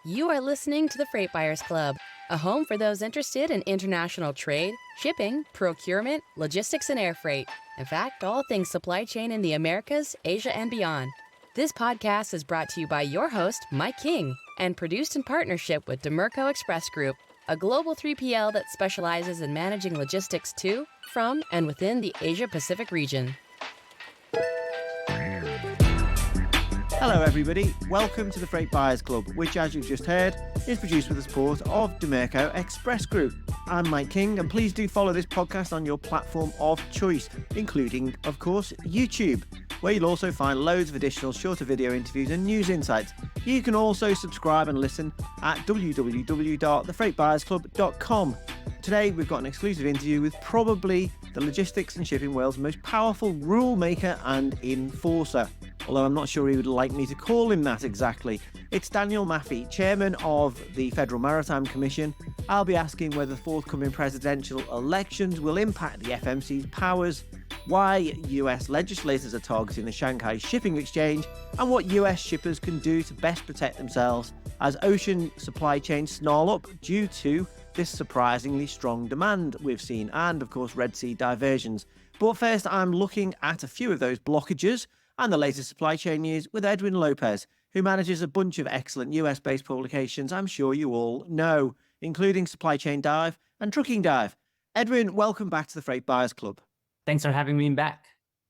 You are listening to the Freight Buyers Club, a home for those interested in international trade, shipping, procurement, logistics, and air freight. In fact, all things supply chain in the Americas, Asia, and beyond. This podcast is brought to you by your host, Mike King, and produced in partnership with Dimerco Express Group, a global 3PL that specializes in managing logistics to, from, and within the Asia-Pacific region. Hello everybody, welcome to the Freight Buyers Club, which as you've just heard, is produced with the support of Dimerco Express Group. I'm Mike King, and please do follow this podcast on your platform of choice, including, of course, YouTube, where you'll also find loads of additional shorter video interviews and news insights. You can also subscribe and listen at www.thefreightbuyersclub.com. Today we've got an exclusive interview with probably the logistics and shipping world's most powerful rule maker and enforcer. Although I'm not sure he would like me to call him that exactly. It's Daniel Maffei, chairman of the Federal Maritime Commission. I'll be asking whether forthcoming presidential elections will impact the FMC's powers, why US legislators are targeting the Shanghai Shipping Exchange, and what US shippers can do to best protect themselves as ocean supply chains snarl up due to this surprisingly strong demand we've seen, and of course Red Sea diversions. But first, I'm looking at a few of those blockages and the latest supply chain news with Edwin Lopez, who manages a bunch of excellent US-based publications I'm sure you all know, including Supply Chain Dive and Trucking Dive. Edwin, welcome back to the Freight Buyers Club. Thanks for having me back.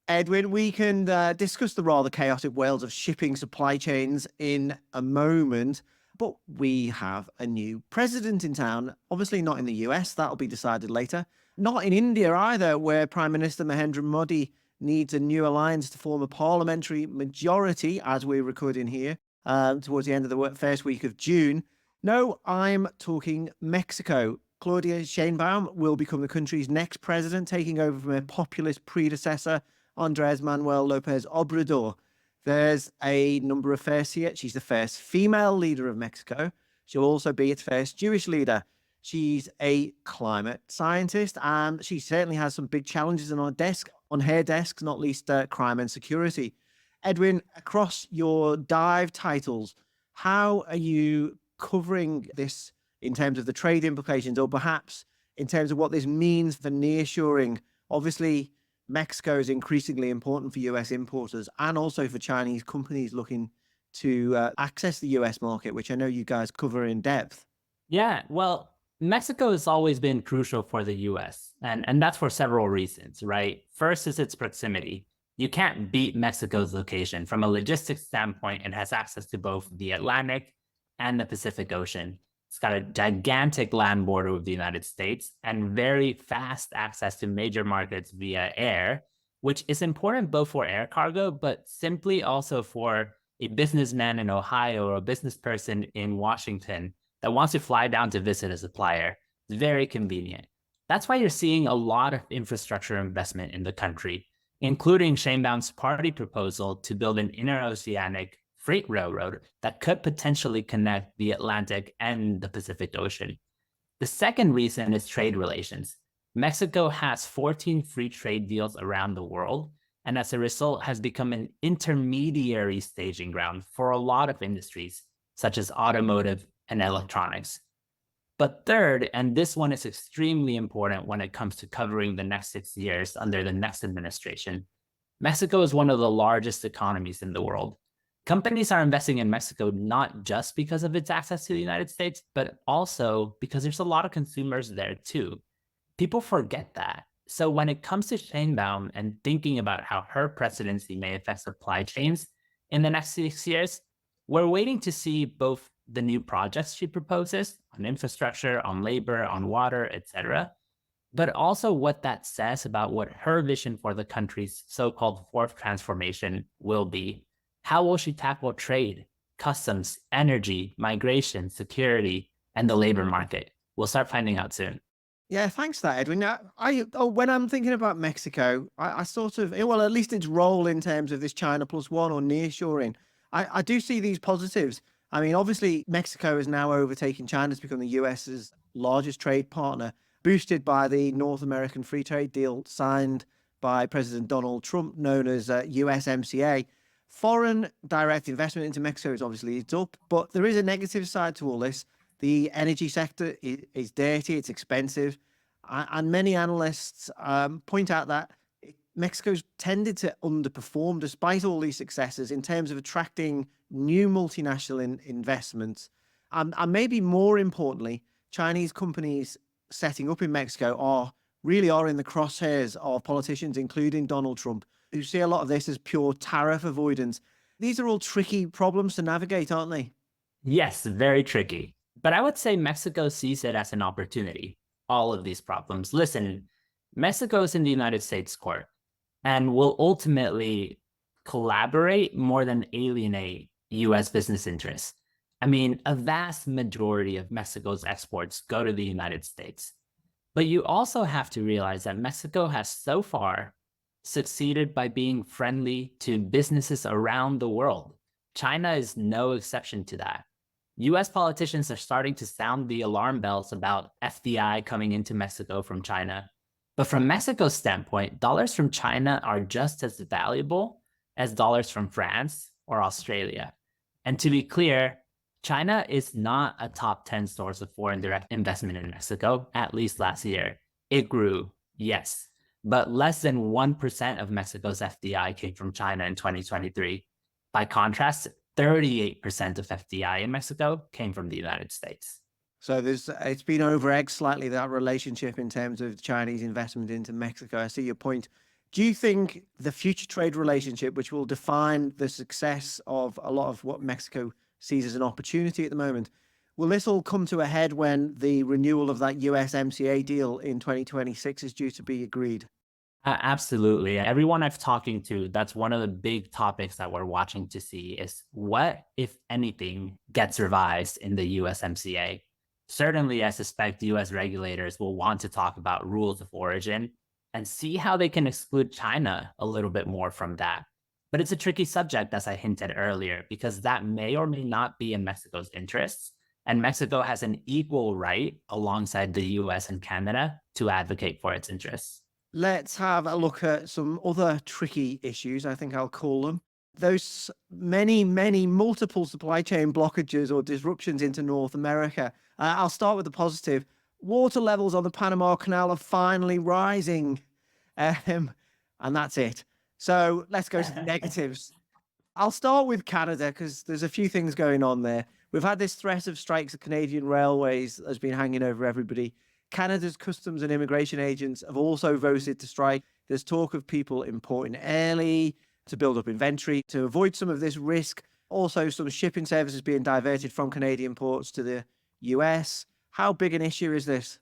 Edwin, we can discuss the rather chaotic world of shipping supply chains in a moment, but we have a new president in town, obviously not in the US, that'll be decided later, not in India either, where Prime Minister Mahendra Modi needs a new alliance to form a parliamentary majority, as we're recording here, towards the end of the first week of June. No, I'm talking Mexico. Claudia Sheinbaum will become the country's next president, taking over from her populist predecessor, Andrés Manuel López Obrador. There's a number of firsts here. She's the first female leader of Mexico. She'll also be its first Jewish leader. She's a climate scientist, and she certainly has some big challenges on her desk, not least crime and security. Edwin, across your dive titles, how are you covering this in terms of the trade implications, or perhaps in terms of what this means for nearshoring? Obviously, Mexico is increasingly important for US importers and also for Chinese companies looking to access the US market, which I know you guys cover in depth. Yeah, well, Mexico has always been crucial for the US, and that's for several reasons, right? First is its proximity. You can't beat Mexico's location. From a logistics standpoint, it has access to both the Atlantic and the Pacific Ocean. It's got a gigantic land border with the United States and very fast access to major markets via air, which is important both for air cargo, but simply also for a businessman in Ohio or a business person in Washington that wants to fly down to visit a supplier. It's very convenient. That's why you're seeing a lot of infrastructure investment in the country, including Sheinbaum's party proposal to build an interoceanic freight railroad that could potentially connect the Atlantic and the Pacific Ocean. The second reason is trade relations. Mexico has 14 free trade deals around the world, and as a result has become an intermediary staging ground for a lot of industries, such as automotive and electronics. But third, and this one is extremely important when it comes to covering the next 6 years under the next administration, Mexico is one of the largest economies in the world. Companies are investing in Mexico not just because of its access to the United States, but also because there's a lot of consumers there too. People forget that. So when it comes to Sheinbaum and thinking about how her presidency may affect supply chains in the next 6 years, we're waiting to see both the new projects she proposes on infrastructure, on labor, on water, etc., but also what that says about what her vision for the country's so-called fourth transformation will be. How will she tackle trade, customs, energy, migration, security, and the labor market? We'll start finding out soon. Yeah, thanks for that, Edwin. When I'm thinking about Mexico, I sort of, well, at least its role in terms of this China plus one or nearshoring, I do see these positives. I mean, obviously, Mexico is now overtaking China to become the US's largest trade partner, boosted by the North American Free Trade Deal signed by President Donald Trump, known as USMCA. Foreign direct investment into Mexico is obviously it's up, but there is a negative side to all this. The energy sector is dirty, it's expensive, and many analysts point out that Mexico's tended to underperform despite all these successes in terms of attracting new multinational investments. And maybe more importantly, Chinese companies setting up in Mexico really are in the crosshairs of politicians, including Donald Trump, who see a lot of this as pure tariff avoidance. These are all tricky problems to navigate, aren't they? Yes, very tricky. But I would say Mexico sees it as an opportunity, all of these problems. Listen, Mexico is in the United States court and will ultimately collaborate more than alienate US business interests. I mean, a vast majority of Mexico's exports go to the United States. But you also have to realize that Mexico has so far succeeded by being friendly to businesses around the world. China is no exception to that. US politicians are starting to sound the alarm bells about FDI coming into Mexico from China. But from Mexico's standpoint, dollars from China are just as valuable as dollars from France or Australia. And to be clear, China is not a top 10 source of foreign direct investment in Mexico, at least last year. It grew, yes, but less than 1% of Mexico's FDI came from China in 2023. By contrast, 38% of FDI in Mexico came from the United States. So it's been over-egged slightly, that relationship in terms of Chinese investment into Mexico. I see your point. Do you think the future trade relationship, which will define the success of a lot of what Mexico sees as an opportunity at the moment, will this all come to a head when the renewal of that USMCA deal in 2026 is due to be agreed? Absolutely. Everyone I've talking to, that's one of the big topics that we're watching to see is what, if anything, gets revised in the USMCA. Certainly, I suspect US regulators will want to talk about rules of origin and see how they can exclude China a little bit more from that. But it's a tricky subject, as I hinted earlier, because that may or may not be in Mexico's interests. And Mexico has an equal right, alongside the US and Canada, to advocate for its interests. Let's have a look at some other tricky issues, I think I'll call them. Those many multiple supply chain blockages or disruptions into North America. I'll start with the positive. Water levels on the Panama Canal are finally rising. And that's it. So let's go to the negatives. I'll start with Canada because there's a few things going on there. We've had this threat of strikes at Canadian railways has been hanging over everybody. Canada's customs and immigration agents have also voted to strike. There's talk of people importing early to build up inventory to avoid some of this risk. Also, some shipping services being diverted from Canadian ports to the US. How big an issue is this?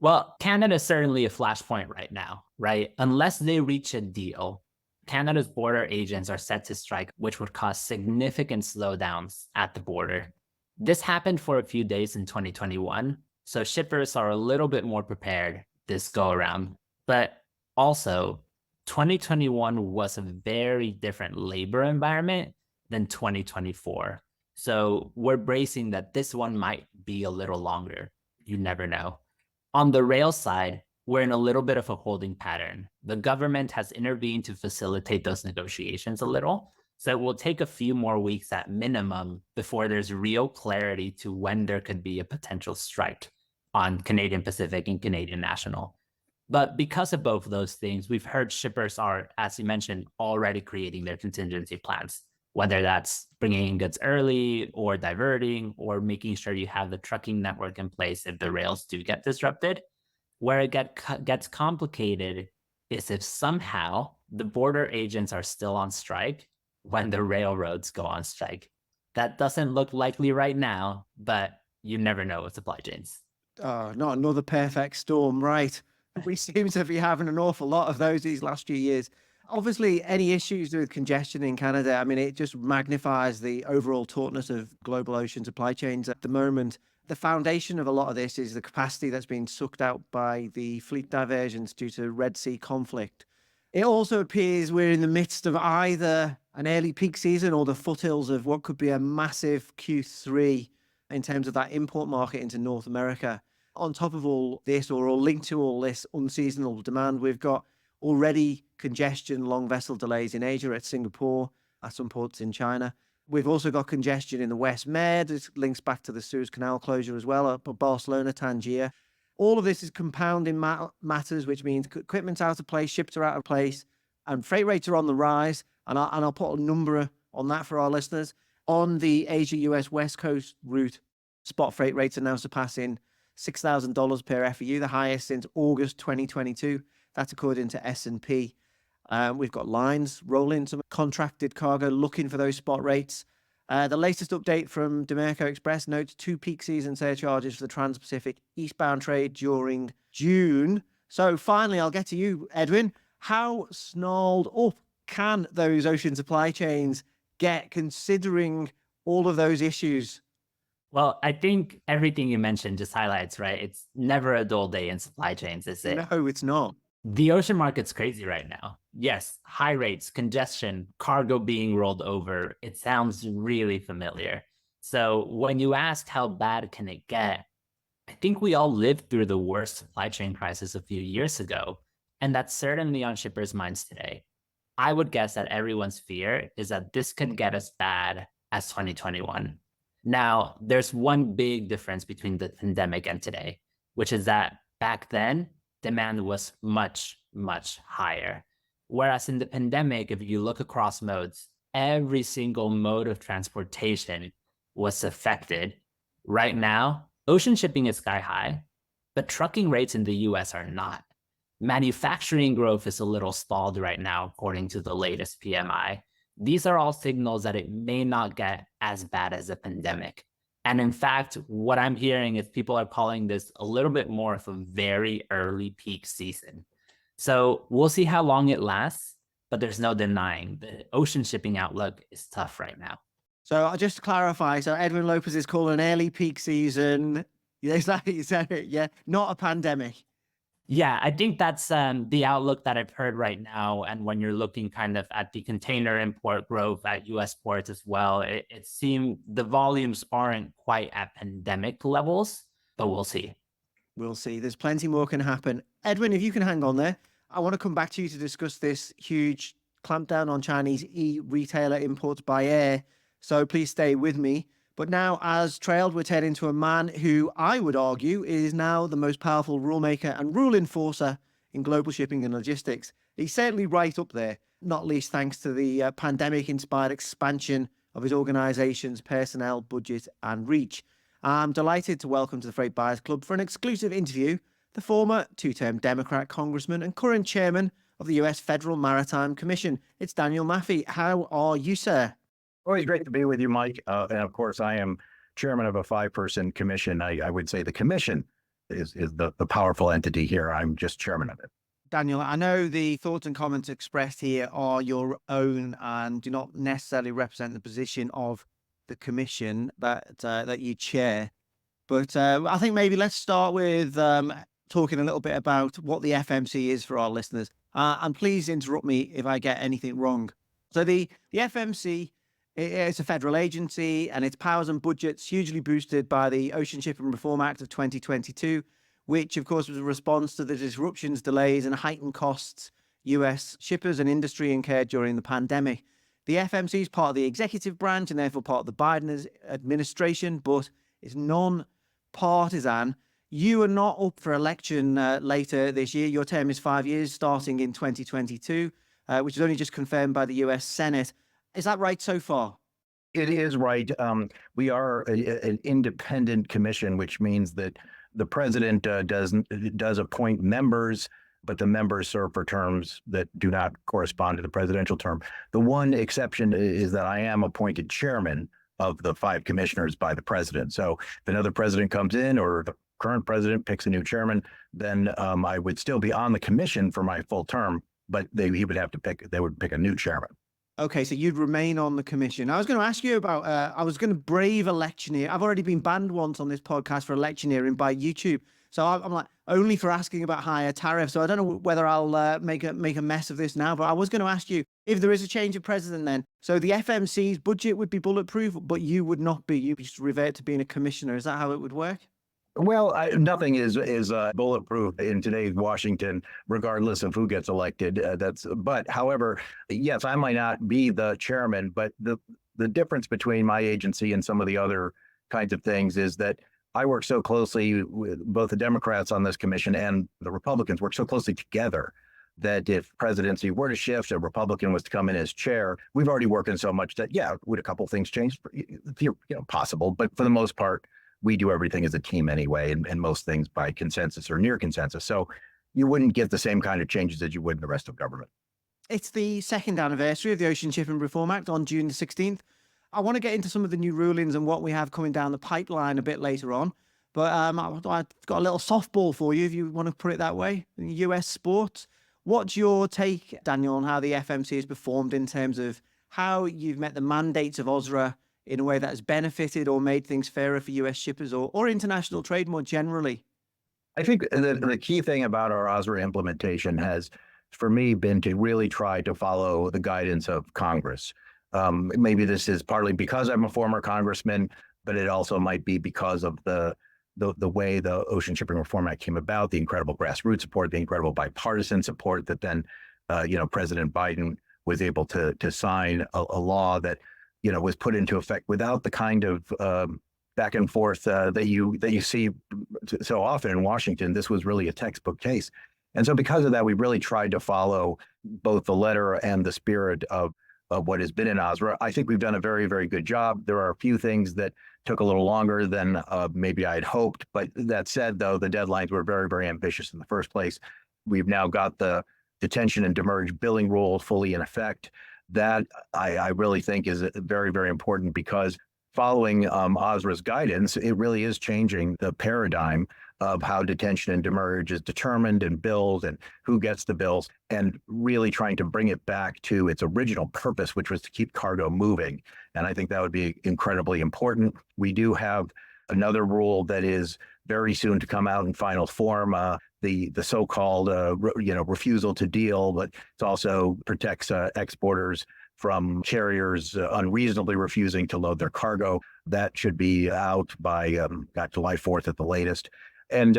Well, Canada's certainly a flashpoint right now, right? Unless they reach a deal, Canada's border agents are set to strike, which would cause significant slowdowns at the border. This happened for a few days in 2021, so shippers are a little bit more prepared this go around. But also, 2021 was a very different labor environment than 2024. So we're bracing that this one might be a little longer. You never know. On the rail side, we're in a little bit of a holding pattern. The government has intervened to facilitate those negotiations a little. So it will take a few more weeks at minimum before there's real clarity to when there could be a potential strike on Canadian Pacific and Canadian National. But because of both of those things, we've heard shippers are, as you mentioned, already creating their contingency plans, whether that's bringing in goods early or diverting or making sure you have the trucking network in place if the rails do get disrupted. Where it gets complicated is if somehow the border agents are still on strike when the railroads go on strike. That doesn't look likely right now, but you never know with supply chains. Oh, not another perfect storm, right? We seem to be having an awful lot of those these last few years. Obviously, any issues with congestion in Canada, I mean, it just magnifies the overall tautness of global ocean supply chains at the moment. The foundation of a lot of this is the capacity that's been sucked out by the fleet diversions due to Red Sea conflict. It also appears we're in the midst of either an early peak season or the foothills of what could be a massive Q3 in terms of that import market into North America. On top of all this, or all linked to all this unseasonal demand, we've got already congestion, long vessel delays in Asia at Singapore, at some ports in China. We've also got congestion in the West Med. This links back to the Suez Canal closure as well, up Barcelona, Tangier. All of this is compounding matters, which means equipment's out of place, ships are out of place, and freight rates are on the rise. And I'll put a number on that for our listeners. On the Asia-US West Coast route, spot freight rates are now surpassing $6,000 per FEU, the highest since August 2022. That's according to S&P. We've got lines rolling some contracted cargo looking for those spot rates. The latest update from Dimerco Express notes 2 peak season surcharges for the Trans-Pacific eastbound trade during June. So finally, I'll get to you, Edwin. How snarled up can those ocean supply chains get considering all of those issues? Well, I think everything you mentioned just highlights, right? It's never a dull day in supply chains, is it? No, it's not. The ocean market's crazy right now. Yes, high rates, congestion, cargo being rolled over. It sounds really familiar. So when you ask how bad can it get, I think we all lived through the worst supply chain crisis a few years ago, and that's certainly on shippers' minds today. I would guess that everyone's fear is that this could get as bad as 2021. Now, there's one big difference between the pandemic and today, which is that back then, demand was much, much higher. Whereas in the pandemic, if you look across modes, every single mode of transportation was affected. Right now, ocean shipping is sky high, but trucking rates in the US are not. Manufacturing growth is a little stalled right now, according to the latest PMI. These are all signals that it may not get as bad as a pandemic. And in fact, what I'm hearing is people are calling this a little bit more of a very early peak season. So we'll see how long it lasts, but there's no denying the ocean shipping outlook is tough right now. So just to clarify, so Edwin Lopez is calling an early peak season. Is that it? Yeah, not a pandemic. Yeah, I think that's the outlook that I've heard right now. And when you're looking kind of at the container import growth at US ports as well, it seems the volumes aren't quite at pandemic levels, but we'll see. We'll see. There's plenty more can happen. Edwin, if you can hang on there, I want to come back to you to discuss this huge clampdown on Chinese e-retailer imports by air. So please stay with me. But now, as trailed, we're heading to a man who I would argue is now the most powerful rulemaker and rule enforcer in global shipping and logistics. He's certainly right up there, not least thanks to the pandemic-inspired expansion of his organization's personnel, budget, and reach. I'm delighted to welcome to the Freight Buyers Club for an exclusive interview the former two-term Democrat congressman and current chairman of the U.S. Federal Maritime Commission. It's Daniel Maffei. How are you, sir? Always great to be with you, Mike. And of course, I am chairman of a 5-person commission. I would say the commission is the powerful entity here. I'm just chairman of it. Daniel, I know the thoughts and comments expressed here are your own and do not necessarily represent the position of the commission that you chair. But I think maybe let's start with talking a little bit about what the FMC is for our listeners. And please interrupt me if I get anything wrong. So the FMC, it's a federal agency and its powers and budgets hugely boosted by the Ocean Shipping Reform Act of 2022, which of course was a response to the disruptions, delays and heightened costs US shippers and industry incurred during the pandemic. The FMC is part of the executive branch and therefore part of the Biden administration, but it's non-partisan. You are not up for election later this year. Your term is 5 years, starting in 2022, which is only just confirmed by the US Senate. Is that right so far? It is right. We are an independent commission, which means that the president does appoint members, but the members serve for terms that do not correspond to the presidential term. The one exception is that I am appointed chairman of the 5 commissioners by the president. So if another president comes in or the current president picks a new chairman, then I would still be on the commission for my full term, but they would pick a new chairman. Okay, so you'd remain on the commission. I was going to ask you about, I was going to brave electioneer. I've already been banned once on this podcast for electioneering by YouTube. So I'm like, only for asking about higher tariffs. So I don't know whether I'll make a mess of this now, but I was going to ask you if there is a change of president then. So the FMC's budget would be bulletproof, but you would not be. You'd just revert to being a commissioner. Is that how it would work? Well, nothing is bulletproof in today's Washington, regardless of who gets elected. But however, yes, I might not be the chairman, but the difference between my agency and some of the other kinds of things is that I work so closely with both the Democrats on this commission and the Republicans work so closely together that if presidency were to shift, a Republican was to come in as chair, we've already worked in so much that, yeah, would a couple things change? Possible, but for the most part, we do everything as a team anyway, and most things by consensus or near consensus. So you wouldn't get the same kind of changes as you would in the rest of government. It's the second anniversary of the Ocean Shipping Reform Act on June the 16th. I want to get into some of the new rulings and what we have coming down the pipeline a bit later on. But I've got a little softball for you, if you want to put it that way, in US sports. What's your take, Daniel, on how the FMC has performed in terms of how you've met the mandates of OSRA in a way that has benefited or made things fairer for US shippers or international trade more generally? I think the key thing about our OSRA implementation has, for me, been to really try to follow the guidance of Congress. Maybe this is partly because I'm a former congressman, but it also might be because of the way the Ocean Shipping Reform Act came about, the incredible grassroots support, the incredible bipartisan support that then, President Biden was able to sign a law that, was put into effect without the kind of back and forth that you see so often in Washington. This was really a textbook case. And so because of that, we really tried to follow both the letter and the spirit of what has been in OSRA. I think we've done a very, very good job. There are a few things that took a little longer than maybe I had hoped. But that said, though, the deadlines were very, very ambitious in the first place. We've now got the detention and demurrage billing rule fully in effect. That I really think is very, very important because following OSRA's guidance, it really is changing the paradigm of how detention and demurrage is determined and billed and who gets the bills, and really trying to bring it back to its original purpose, which was to keep cargo moving. And I think that would be incredibly important. We do have another rule that is very soon to come out in final form, the so-called refusal to deal, but it also protects exporters from carriers unreasonably refusing to load their cargo. That should be out by July 4th at the latest. And,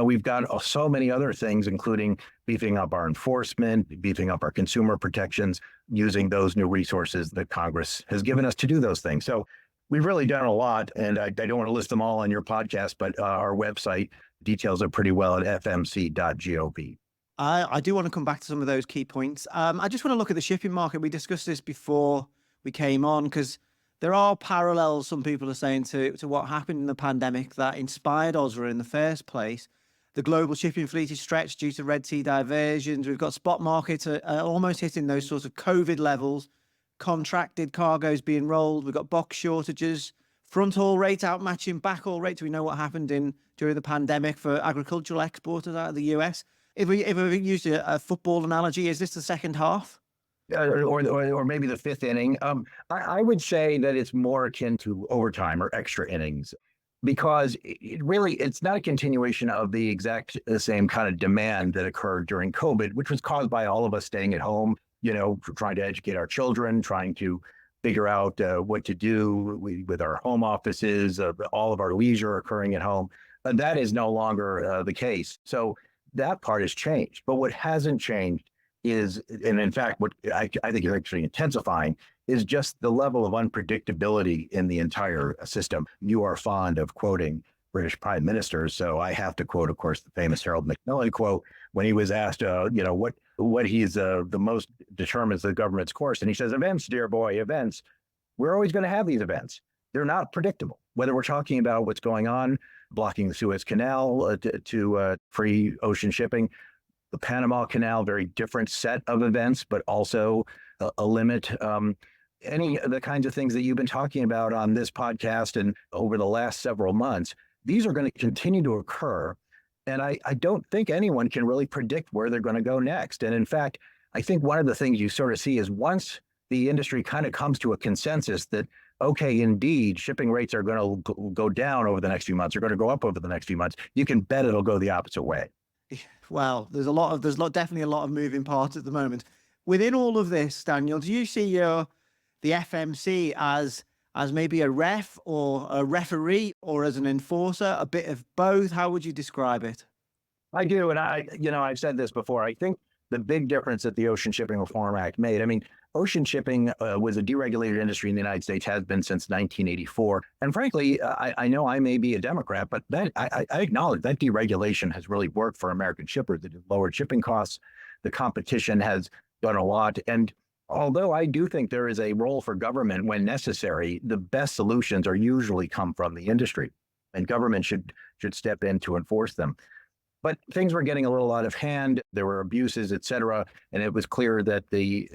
we've got so many other things, including beefing up our enforcement, beefing up our consumer protections, using those new resources that Congress has given us to do those things. So we've really done a lot, and I don't want to list them all on your podcast, but our website details it pretty well at fmc.gov. I do want to come back to some of those key points. I just want to look at the shipping market. We discussed this before we came on because there are parallels, some people are saying, to what happened in the pandemic that inspired OSRA in the first place. The global shipping fleet is stretched due to Red Sea diversions. We've got spot markets almost hitting those sorts of COVID levels. Contracted cargoes being rolled. We've got box shortages. Front haul rate outmatching back haul rates. We know what happened during the pandemic for agricultural exporters out of the US. If we used a football analogy, is this the second half? Or maybe the fifth inning. I would say that it's more akin to overtime or extra innings, because it's not a continuation of the exact same kind of demand that occurred during COVID, which was caused by all of us staying at home, trying to educate our children, trying to figure out what to do with our home offices, all of our leisure occurring at home. That is no longer the case. So that part has changed. But what hasn't changed is, and in fact, what I think is actually intensifying, is just the level of unpredictability in the entire system. You are fond of quoting British prime ministers, so I have to quote, of course, the famous Harold Macmillan quote when he was asked, what he's the most determines the government's course, and he says, "Events, dear boy, events. We're always going to have these events. They're not predictable. Whether we're talking about what's going on, blocking the Suez Canal to free ocean shipping." The Panama Canal, very different set of events, but also a limit. Any of the kinds of things that you've been talking about on this podcast and over the last several months, these are going to continue to occur. And I don't think anyone can really predict where they're going to go next. And in fact, I think one of the things you sort of see is once the industry kind of comes to a consensus that, okay, indeed, shipping rates are going to go down over the next few months, are going to go up over the next few months, you can bet it'll go the opposite way. Well, there's definitely a lot of moving parts at the moment. Within all of this, Daniel, do you see the FMC as as maybe a ref or a referee or as an enforcer, a bit of both? How would you describe it? I do. And I've said this before. I think the big difference that the Ocean Shipping Reform Act made, I mean, ocean shipping was a deregulated industry in the United States, has been since 1984. And frankly, I know I may be a Democrat, but I acknowledge that deregulation has really worked for American shippers. It has lowered shipping costs. The competition has done a lot. And although I do think there is a role for government when necessary, the best solutions are usually come from the industry, and government should step in to enforce them. But things were getting a little out of hand. There were abuses, et cetera. And it was clear that the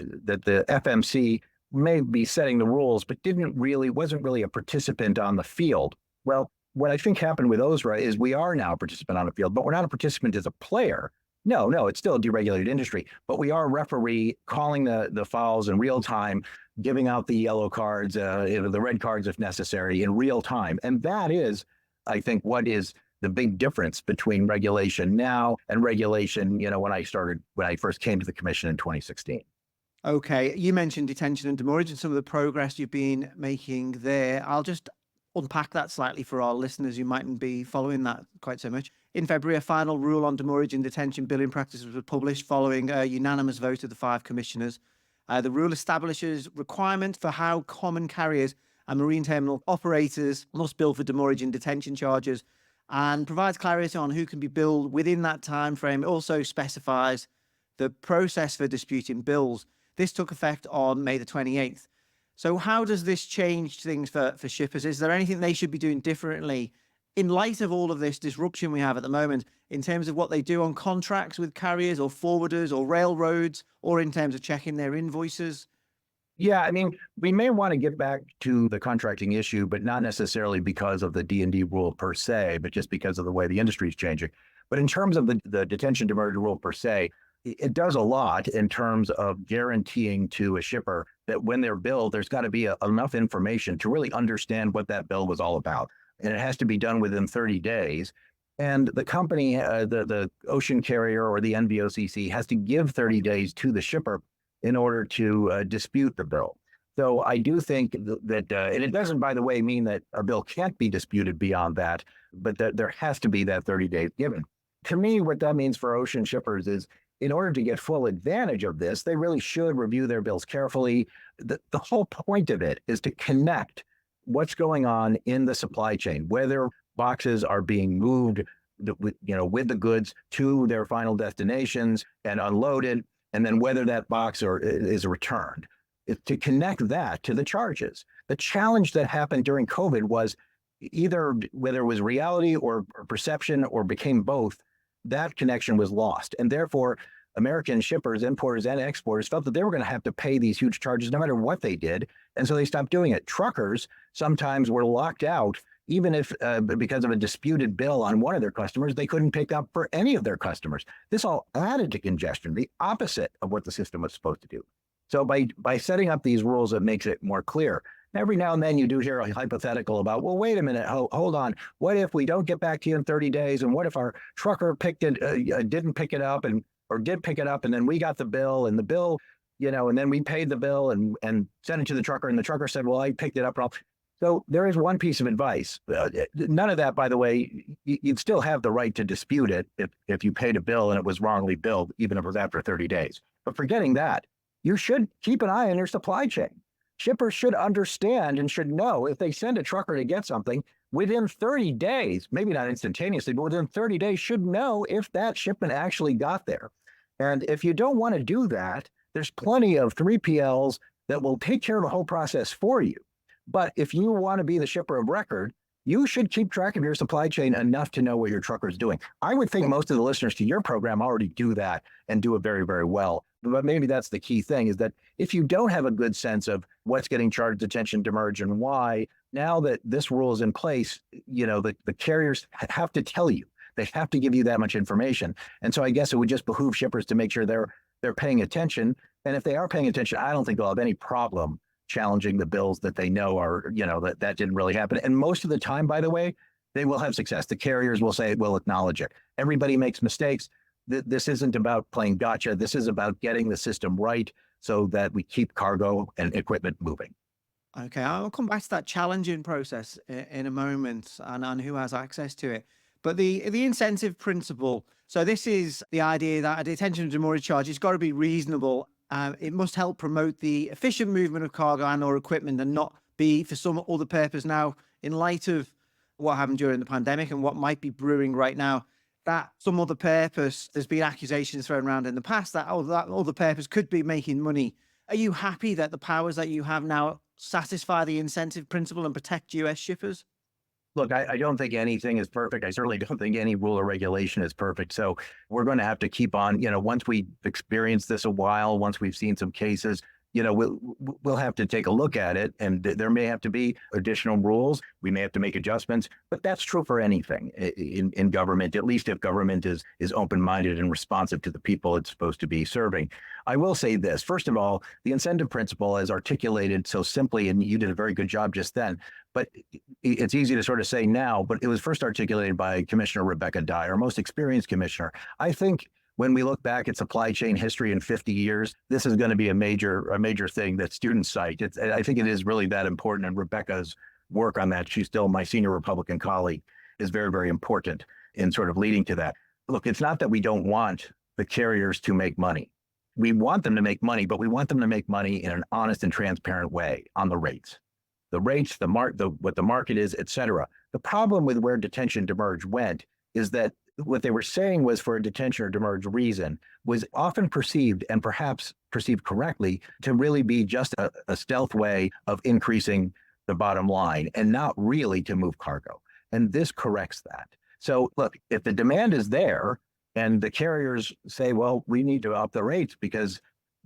FMC may be setting the rules, but wasn't really a participant on the field. Well, what I think happened with OSRA is we are now a participant on the field, but we're not a participant as a player. No, it's still a deregulated industry, but we are a referee calling the fouls in real time, giving out the yellow cards, the red cards if necessary in real time. And that is, I think, what is the big difference between regulation now and regulation, when I first came to the commission in 2016. Okay, you mentioned detention and demurrage and some of the progress you've been making there. I'll just unpack that slightly for our listeners who mightn't be following that quite so much. In February, a final rule on demurrage and detention billing practices was published following a unanimous vote of the 5 commissioners. The rule establishes requirements for how common carriers and marine terminal operators must bill for demurrage and detention charges, and provides clarity on who can be billed within that time frame. It also specifies the process for disputing bills. This took effect on May the 28th. So how does this change things for shippers? Is there anything they should be doing differently in light of all of this disruption we have at the moment in terms of what they do on contracts with carriers or forwarders or railroads, or in terms of checking their invoices? Yeah, I mean, we may want to get back to the contracting issue, but not necessarily because of the D&D rule per se, but just because of the way the industry is changing. But in terms of the detention demurrage rule per se, it does a lot in terms of guaranteeing to a shipper that when they're billed, there's got to be enough information to really understand what that bill was all about. And it has to be done within 30 days. And the company, the ocean carrier or the NVOCC, has to give 30 days to the shipper in order to dispute the bill. So I do think that, and it doesn't, by the way, mean that a bill can't be disputed beyond that, but that there has to be that 30 days given. To me, what that means for ocean shippers is, in order to get full advantage of this, they really should review their bills carefully. The whole point of it is to connect what's going on in the supply chain, whether boxes are being moved with the goods to their final destinations and unloaded, and then whether that box is returned. It's to connect that to the charges. The challenge that happened during COVID was either whether it was reality or perception or became both, that connection was lost. And therefore, American shippers, importers, and exporters felt that they were going to have to pay these huge charges no matter what they did. And so they stopped doing it. Truckers sometimes were locked out, even if because of a disputed bill on one of their customers, they couldn't pick up for any of their customers. This all added to congestion, the opposite of what the system was supposed to do. So by setting up these rules, it makes it more clear. Every now and then you do hear a hypothetical about, well, wait a minute, hold on. What if we don't get back to you in 30 days? And what if our trucker didn't pick it up or did pick it up, and then we got the bill, and the bill, and then we paid the bill and sent it to the trucker, and the trucker said, well, I picked it up. So there is one piece of advice. None of that, by the way, you'd still have the right to dispute it if you paid a bill and it was wrongly billed, even if it was after 30 days. But forgetting that, you should keep an eye on your supply chain. Shippers should understand and should know if they send a trucker to get something within 30 days, maybe not instantaneously, but within 30 days, should know if that shipment actually got there. And if you don't want to do that, there's plenty of 3PLs that will take care of the whole process for you. But if you want to be the shipper of record, you should keep track of your supply chain enough to know what your trucker is doing. I would think most of the listeners to your program already do that and do it very, very well. But maybe that's the key thing, is that if you don't have a good sense of what's getting charged detention, demurrage, and why, now that this rule is in place, the carriers have to tell you. They have to give you that much information. And so I guess it would just behoove shippers to make sure they're paying attention. And if they are paying attention, I don't think they'll have any problem challenging the bills that they know are, that didn't really happen. And most of the time, by the way, they will have success. The carriers will acknowledge it. Everybody makes mistakes. This isn't about playing gotcha. This is about getting the system right so that we keep cargo and equipment moving. Okay, I'll come back to that challenging process in a moment and who has access to it. But the incentive principle, so this is the idea that a detention and demurrage charge has got to be reasonable. It must help promote the efficient movement of cargo and or equipment and not be for some other purpose. Now, in light of what happened during the pandemic and what might be brewing right now, that some other purpose, there's been accusations thrown around in the past that, oh, that other purpose could be making money. Are you happy that the powers that you have now satisfy the incentive principle and protect US shippers? Look, I don't think anything is perfect. I certainly don't think any rule or regulation is perfect. So we're going to have to keep on, once we've experienced this a while, once we've seen some cases, we'll have to take a look at it, and there may have to be additional rules. We may have to make adjustments, but that's true for anything in government, at least if government is open-minded and responsive to the people it's supposed to be serving. I will say this. First of all, the incentive principle is articulated so simply, and you did a very good job just then, but it's easy to sort of say now, but it was first articulated by Commissioner Rebecca Dye, our most experienced commissioner. I think when we look back at supply chain history in 50 years, this is going to be a major thing that students cite. I think it is really that important, and Rebecca's work on that, she's still my senior Republican colleague, is very, very important in sort of leading to that. Look, it's not that we don't want the carriers to make money. We want them to make money, but we want them to make money in an honest and transparent way on the rates. The rates, what the market is, et cetera. The problem with where detention demurrage went is that what they were saying was for a detention or demurrage reason was often perceived, and perhaps perceived correctly, to really be just a stealth way of increasing the bottom line and not really to move cargo. And this corrects that. So look, if the demand is there and the carriers say, well, we need to up the rates because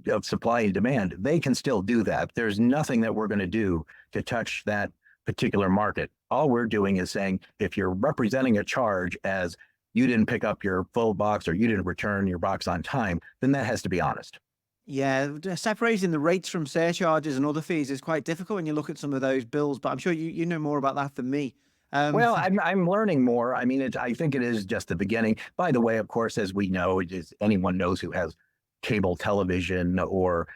of supply and demand, they can still do that. There's nothing that we're going to do to touch that particular market. All we're doing is saying, if you're representing a charge as you didn't pick up your full box or you didn't return your box on time, then that has to be honest. Yeah, separating the rates from surcharges and other fees is quite difficult when you look at some of those bills, but I'm sure you know more about that than me. Well, I'm learning more. I mean, I think it is just the beginning. By the way, of course, as we know, anyone knows who has cable television or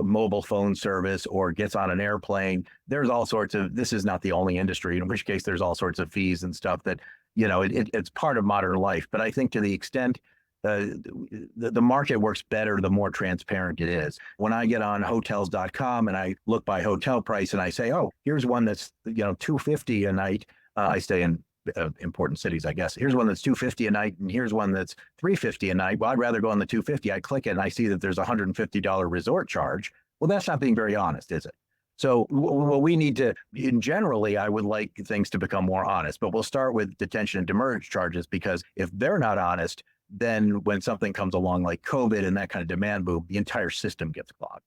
mobile phone service or gets on an airplane, there's all sorts of, this is not the only industry, in which case there's all sorts of fees and stuff that, it's part of modern life. But I think to the extent the market works better, the more transparent it is. When I get on hotels.com and I look by hotel price and I say, oh, here's one that's, $250 a night. I stay in important cities, I guess. Here's one that's $250 a night, and here's one that's $350 a night. Well, I'd rather go on the $250. I click it and I see that there's a $150 resort charge. Well, that's not being very honest, is it? So what we need to, generally, I would like things to become more honest, but we'll start with detention and demurrage charges, because if they're not honest, then when something comes along like COVID and that kind of demand boom, the entire system gets clogged.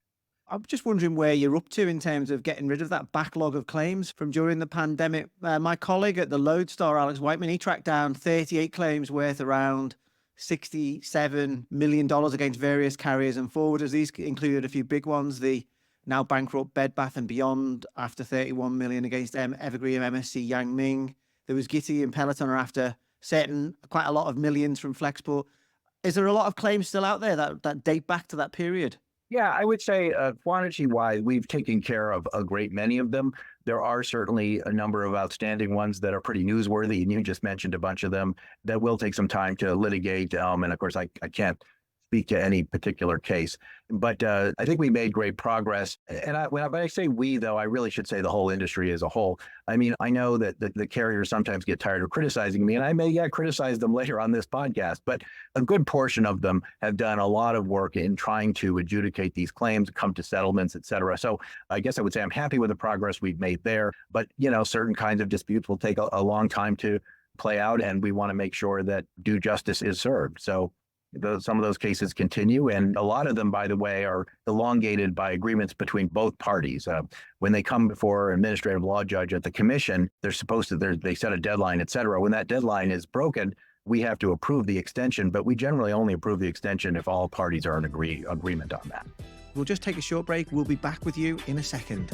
I'm just wondering where you're up to in terms of getting rid of that backlog of claims from during the pandemic. My colleague at the Lodestar, Alex Whiteman, he tracked down 38 claims worth around $67 million against various carriers and forwarders. These included a few big ones, the now bankrupt Bed Bath & Beyond after $31 million against Evergreen MSC Yang Ming. There was Gitty and Peloton after quite a lot of millions from Flexport. Is there a lot of claims still out there that date back to that period? Yeah, I would say quantity-wise, we've taken care of a great many of them. There are certainly a number of outstanding ones that are pretty newsworthy, and you just mentioned a bunch of them that will take some time to litigate. And of course, I can't speak to any particular case, but I think we made great progress. And when I say we, though, I really should say the whole industry as a whole. I mean, I know that the carriers sometimes get tired of criticizing me, and I may criticize them later on this podcast, but a good portion of them have done a lot of work in trying to adjudicate these claims, come to settlements, et cetera. So I guess I would say I'm happy with the progress we've made there, but certain kinds of disputes will take a long time to play out, and we want to make sure that due justice is served. So some of those cases continue, and a lot of them, by the way, are elongated by agreements between both parties. When they come before an administrative law judge at the commission, they set a deadline, et cetera. When that deadline is broken, we have to approve the extension, but we generally only approve the extension if all parties are in agreement on that. We'll just take a short break. We'll be back with you in a second.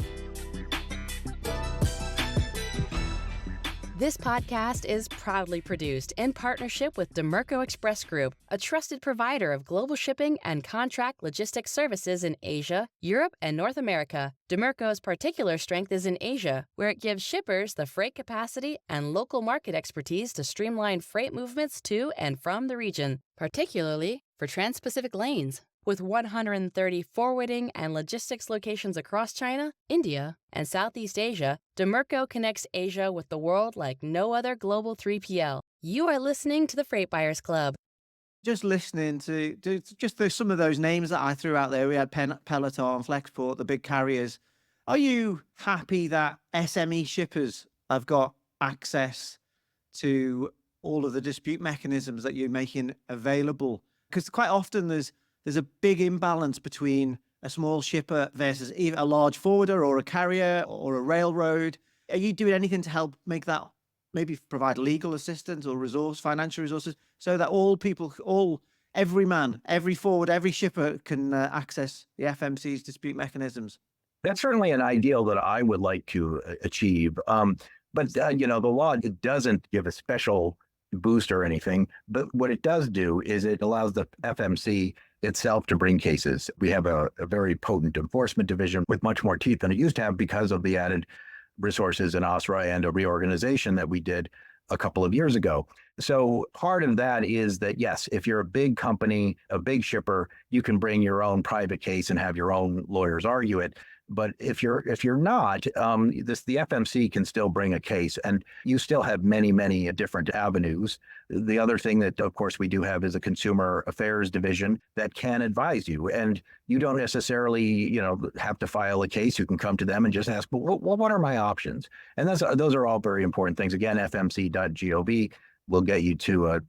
This podcast is proudly produced in partnership with Dimerco Express Group, a trusted provider of global shipping and contract logistics services in Asia, Europe, and North America. Dimerco's particular strength is in Asia, where it gives shippers the freight capacity and local market expertise to streamline freight movements to and from the region, particularly for trans-Pacific lanes. With 130 forwarding and logistics locations across China, India, and Southeast Asia, Dimerco connects Asia with the world like no other global 3PL. You are listening to the Freight Buyers Club. Just listening to some of those names that I threw out there. We had Peloton, Flexport, the big carriers. Are you happy that SME shippers have got access to all of the dispute mechanisms that you're making available? Because quite often there's a big imbalance between a small shipper versus either a large forwarder or a carrier or a railroad. Are you doing anything to help make that, maybe provide legal assistance or financial resources, so that every man, every forward, every shipper can access the FMC's dispute mechanisms? That's certainly an ideal that I would like to achieve. But the law, it doesn't give a special boost or anything. But what it does do is it allows the FMC itself to bring cases. We have a very potent enforcement division with much more teeth than it used to have because of the added resources in OSRA and a reorganization that we did a couple of years ago. So part of that is that, yes, if you're a big company, a big shipper, you can bring your own private case and have your own lawyers argue it. But if you're not, the FMC can still bring a case, and you still have many different avenues. The other thing that, of course, we do have is a consumer affairs division that can advise you, and you don't necessarily, have to file a case. You can come to them and just ask, well, what are my options? And those are all very important things. Again, fmc.gov will get you to a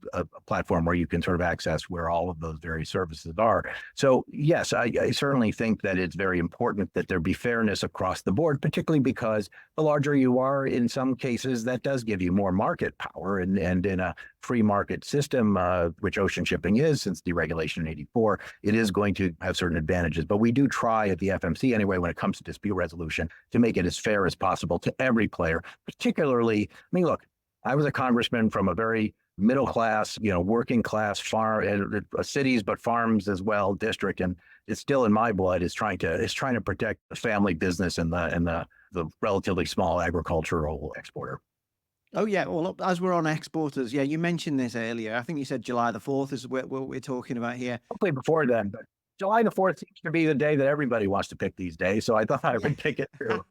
platform where you can sort of access where all of those various services are. So yes, I certainly think that it's very important that there be fairness across the board, particularly because the larger you are, in some cases, that does give you more market power. And in a free market system, which ocean shipping is since deregulation in '84, it is going to have certain advantages. But we do try at the FMC anyway, when it comes to dispute resolution, to make it as fair as possible to every player, particularly, look, I was a congressman from a very middle class, working class farm cities, but farms as well, district, and it's still in my blood. Is trying to protect the family business and the relatively small agricultural exporter. Oh yeah, well, as we're on exporters, yeah, you mentioned this earlier. I think you said July the 4th is what we're talking about here. Hopefully before then, but July the 4th seems to be the day that everybody wants to pick these days, so I thought I would take it through.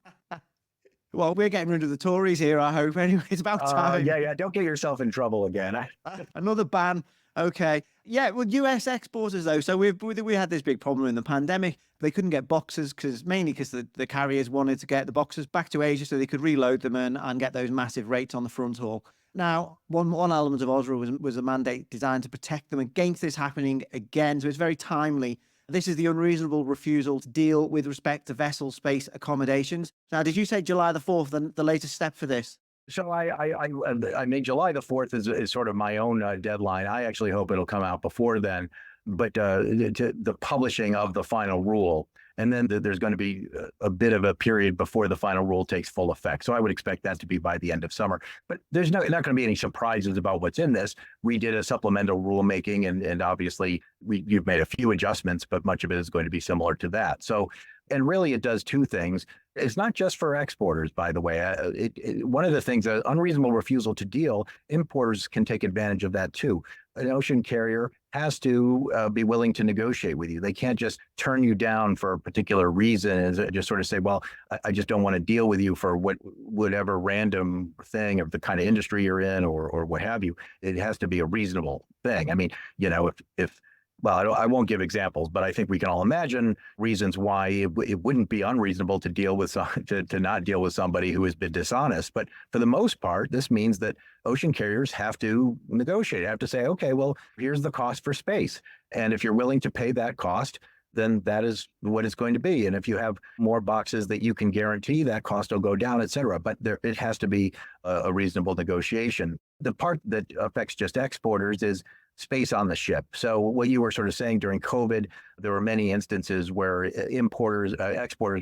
Well, we're getting rid of the Tories here, I hope. Anyway, it's about time. Yeah. Don't get yourself in trouble again. Another ban. Okay. Yeah, well, US exporters, though. So we had this big problem in the pandemic. They couldn't get boxes mainly because the carriers wanted to get the boxes back to Asia so they could reload them and get those massive rates on the front haul. Now, one element of OSRA was a mandate designed to protect them against this happening again. So it's very timely. This is the unreasonable refusal to deal with respect to vessel space accommodations. Now, did you say July the 4th, the latest step for this? So I mean, July the 4th is sort of my own deadline. I actually hope it'll come out before then. But the publishing of the final rule, and then there's going to be a bit of a period before the final rule takes full effect. So I would expect that to be by the end of summer. But there's not going to be any surprises about what's in this. We did a supplemental rulemaking, and obviously you've made a few adjustments, but much of it is going to be similar to that. So, and really it does two things. It's not just for exporters, by the way. One of the things, unreasonable refusal to deal, importers can take advantage of that too. An ocean carrier has to be willing to negotiate with you. They can't just turn you down for a particular reason and just sort of say, well, I just don't want to deal with you for whatever random thing of the kind of industry you're in or what have you. It has to be a reasonable thing. I mean, if well, I won't give examples, but I think we can all imagine reasons why it wouldn't be unreasonable to deal with to not deal with somebody who has been dishonest. But for the most part, this means that ocean carriers have to negotiate, have to say, okay, well, here's the cost for space. And if you're willing to pay that cost, then that is what it's going to be. And if you have more boxes that you can guarantee, that cost will go down, et cetera. But it has to be a reasonable negotiation. The part that affects just exporters is space on the ship. So what you were sort of saying during COVID, there were many instances where exporters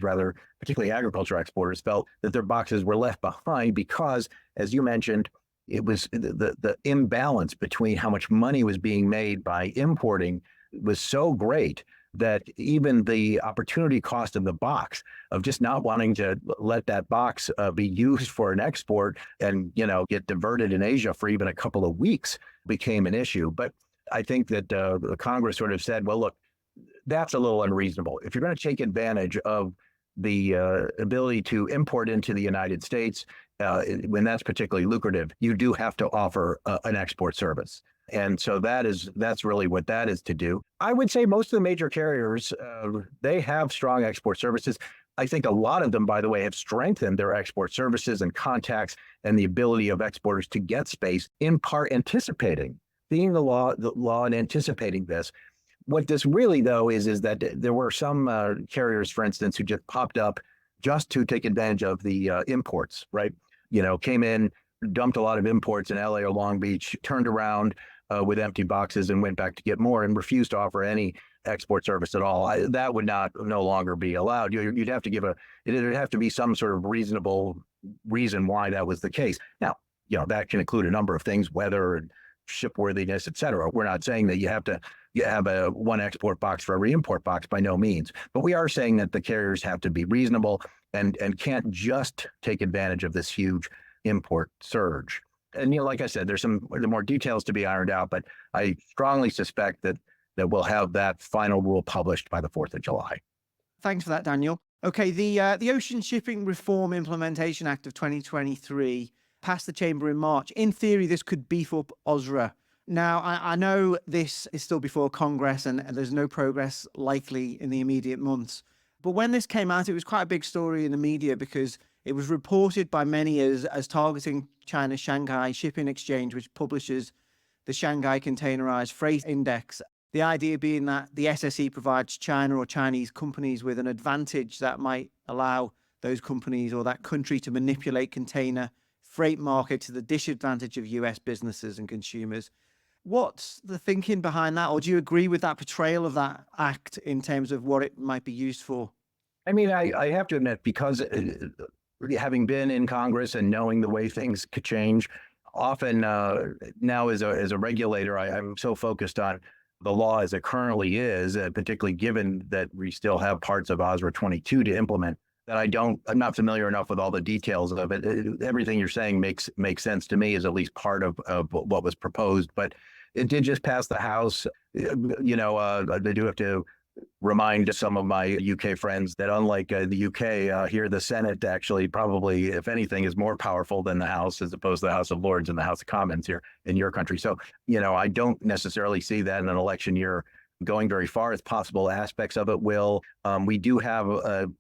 rather, particularly agriculture exporters, felt that their boxes were left behind because, as you mentioned, it was the imbalance between how much money was being made by importing was so great that even the opportunity cost of the box of just not wanting to let that box be used for an export and, get diverted in Asia for even a couple of weeks became an issue. But I think that the Congress sort of said, well, look, that's a little unreasonable. If you're going to take advantage of the ability to import into the United States, when that's particularly lucrative, you do have to offer an export service. And so that's really what that is to do. I would say most of the major carriers, they have strong export services. I think a lot of them, by the way, have strengthened their export services and contacts and the ability of exporters to get space, in part anticipating, seeing the law and anticipating this. What this really, though, is that there were some carriers, for instance, who just popped up just to take advantage of the imports, right? Came in, dumped a lot of imports in LA or Long Beach, turned around with empty boxes and went back to get more and refused to offer any export service at all. That would no longer be allowed. You'd have to it'd have to be some sort of reasonable reason why that was the case. Now, that can include a number of things, weather and shipworthiness, et cetera. We're not saying that you have a one export box for every import box, by no means. But we are saying that the carriers have to be reasonable and can't just take advantage of this huge import surge. And like I said, there's more details to be ironed out, but I strongly suspect that we'll have that final rule published by the 4th of July. Thanks for that, Daniel. Okay, the Ocean Shipping Reform Implementation Act of 2023 passed the chamber in March. In theory, this could beef up OSRA. Now, I know this is still before Congress and there's no progress likely in the immediate months. But when this came out, it was quite a big story in the media because it was reported by many as targeting China's Shanghai Shipping Exchange, which publishes the Shanghai Containerized Freight Index. The idea being that the SSE provides China or Chinese companies with an advantage that might allow those companies or that country to manipulate container freight market to the disadvantage of US businesses and consumers. What's the thinking behind that? Or do you agree with that portrayal of that act in terms of what it might be used for? I mean, I have to admit, because having been in Congress and knowing the way things could change, often now as a regulator, I'm so focused on the law as it currently is, particularly given that we still have parts of OSRA 22 to implement, that I'm not familiar enough with all the details of it. Everything you're saying makes sense to me as at least part of what was proposed, but it did just pass the House. I do have to remind some of my UK friends that unlike the UK, here the Senate actually probably, if anything, is more powerful than the House, as opposed to the House of Lords and the House of Commons here in your country. So, I don't necessarily see that in an election year going very far. It's possible aspects of it will. We do have,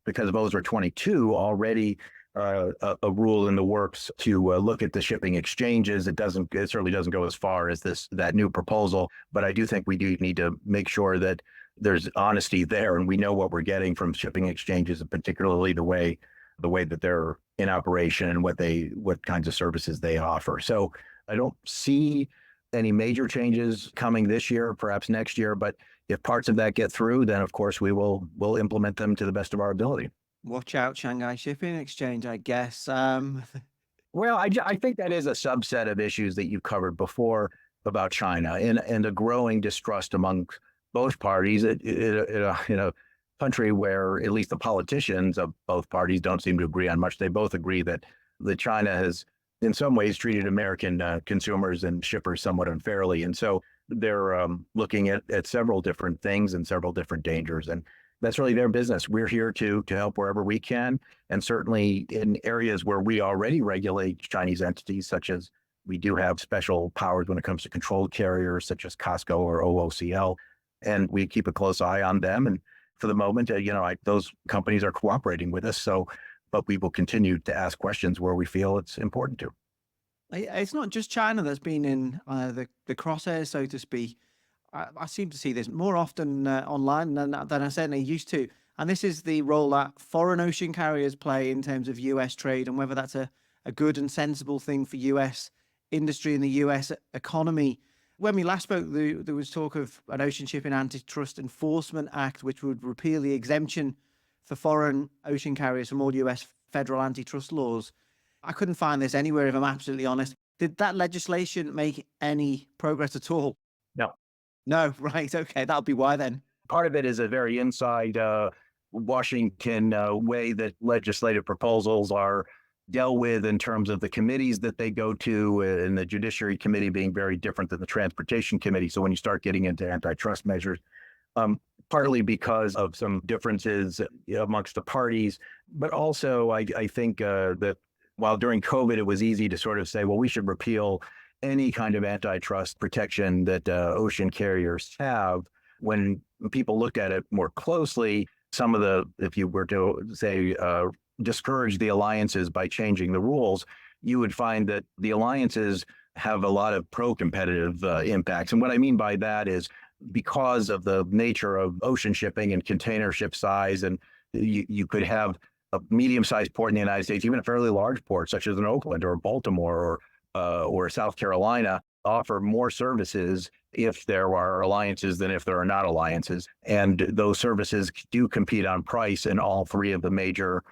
because of OSRA 22, already a rule in the works to look at the shipping exchanges. It certainly doesn't go as far as that new proposal, but I do think we do need to make sure that there's honesty there, and we know what we're getting from shipping exchanges, and particularly the way that they're in operation and what kinds of services they offer. So I don't see any major changes coming this year, perhaps next year, but if parts of that get through, then of course we'll implement them to the best of our ability. Watch out, Shanghai Shipping Exchange, I guess. Well, I think that is a subset of issues that you've covered before about China and a growing distrust among both parties in a country where at least the politicians of both parties don't seem to agree on much. They both agree that China has in some ways treated American consumers and shippers somewhat unfairly. And so they're looking at several different things and several different dangers. And that's really their business. We're here to help wherever we can. And certainly in areas where we already regulate Chinese entities, such as we do have special powers when it comes to controlled carriers, such as Costco or OOCL. And we keep a close eye on them. And for the moment, those companies are cooperating with us. But we will continue to ask questions where we feel it's important to. It's not just China that's been in the crosshairs, so to speak. I seem to see this more often online than I certainly used to. And this is the role that foreign ocean carriers play in terms of US trade and whether that's a good and sensible thing for US industry and the US economy. when we last spoke, there was talk of an Ocean Shipping Antitrust Enforcement Act, which would repeal the exemption for foreign ocean carriers from all US federal antitrust laws. I couldn't find this anywhere, if I'm absolutely honest. Did that legislation make any progress at all? No. No, right. Okay. That'll be why then. Part of it is a very inside Washington way that legislative proposals are dealt with in terms of the committees that they go to, and the Judiciary Committee being very different than the Transportation Committee. So when you start getting into antitrust measures, partly because of some differences amongst the parties, but also I think that while during COVID it was easy to sort of say, well, we should repeal any kind of antitrust protection that ocean carriers have, when people looked at it more closely, some of the, if you were to say, discourage the alliances by changing the rules, you would find that the alliances have a lot of pro-competitive impacts. And what I mean by that is because of the nature of ocean shipping and container ship size, and you could have a medium-sized port in the United States, even a fairly large port, such as an Oakland or Baltimore or South Carolina, offer more services if there are alliances than if there are not alliances. And those services do compete on price in all three of the major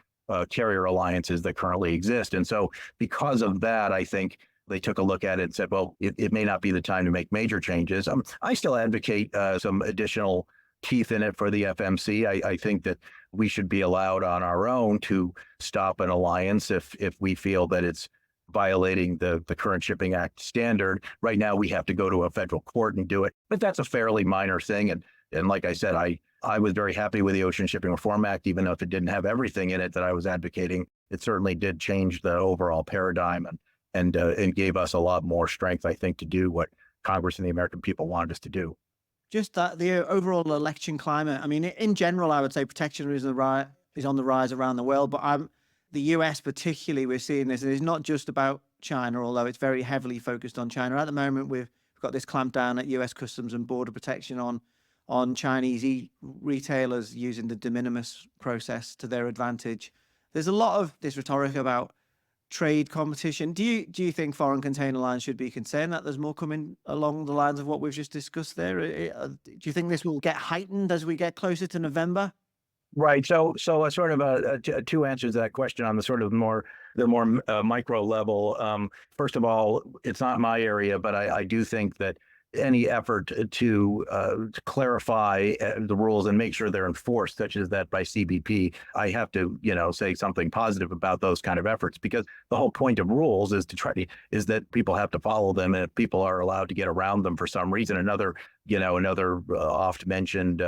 carrier alliances that currently exist. And so because of that, I think they took a look at it and said, well, it may not be the time to make major changes. I still advocate some additional teeth in it for the FMC. I think that we should be allowed on our own to stop an alliance if we feel that it's violating the current Shipping Act standard. Right now, we have to go to a federal court and do it, but that's a fairly minor thing. And like I said, I was very happy with the Ocean Shipping Reform Act, even though if it didn't have everything in it that I was advocating. It certainly did change the overall paradigm and gave us a lot more strength, I think, to do what Congress and the American people wanted us to do. Just that the overall election climate. I mean, in general, I would say protectionism is on the rise around the world, but the US particularly, we're seeing this, and it's not just about China, although it's very heavily focused on China. At the moment, we've got this clampdown at US Customs and Border Protection on Chinese retailers using the de minimis process to their advantage. There's a lot of this rhetoric about trade competition. Do you think foreign container lines should be concerned that there's more coming along the lines of what we've just discussed there? Do you think this will get heightened as we get closer to November? Right. So a sort of two answers to that question on the sort of more micro level. First of all, it's not my area, but I do think that any effort to clarify the rules and make sure they're enforced, such as that by CBP, I have to, say something positive about those kind of efforts, because the whole point of rules is is that people have to follow them, and if people are allowed to get around them for some reason. Another oft mentioned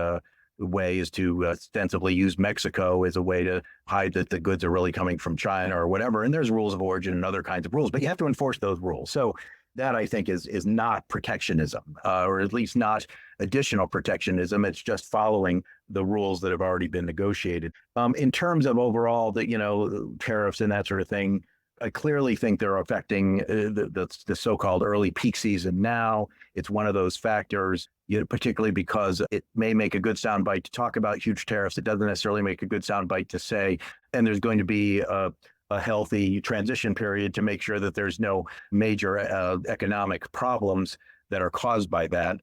way is to ostensibly use Mexico as a way to hide that the goods are really coming from China or whatever. And there's rules of origin and other kinds of rules, but you have to enforce those rules. So that, I think, is not protectionism, or at least not additional protectionism. It's just following the rules that have already been negotiated. In terms of overall, the tariffs and that sort of thing, I clearly think they're affecting the so-called early peak season now. It's one of those factors, particularly because it may make a good soundbite to talk about huge tariffs. It doesn't necessarily make a good soundbite to say, and there's going to be a healthy transition period to make sure that there's no major economic problems that are caused by that.